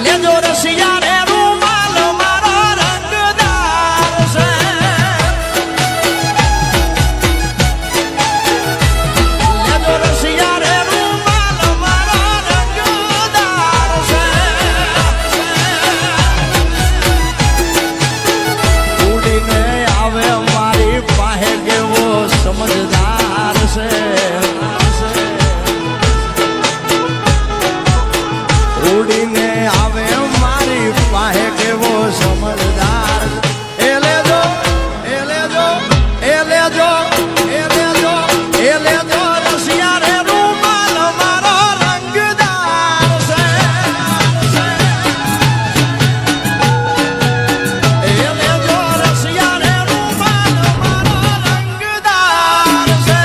લેજો રસિયા રે રૂમાલ મારો રંગદાર છે લેજો રસિયા રે રૂમાલ મારો રંગદાર છે ઉડીને આવે મારી પાસે કેવો સમજદાર છે ઉડીને આવે મારી પાસે કેવો સમજદાર એ લેજો એ લેજો એ લેજો એ લેજો એ લેજો રસિયા રે રૂમાલ મારો રંગદાર છે એ લેજો રસિયા રે રૂમાલ મારો રંગદાર છે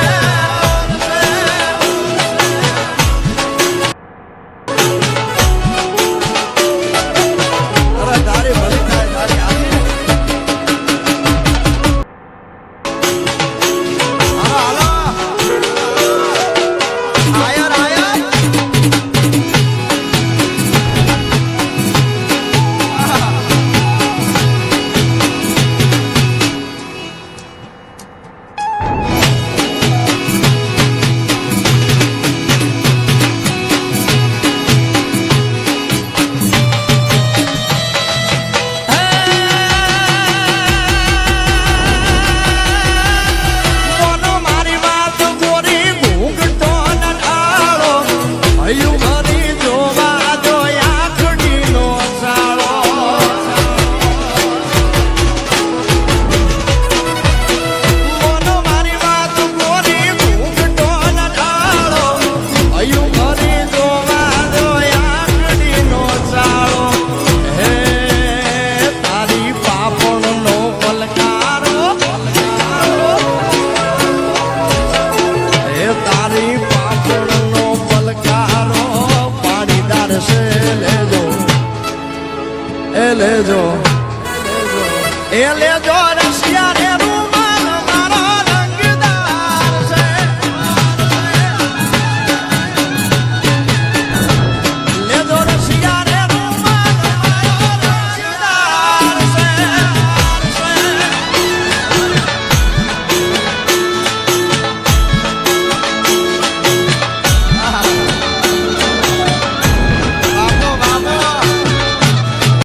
લેજો એ લેજો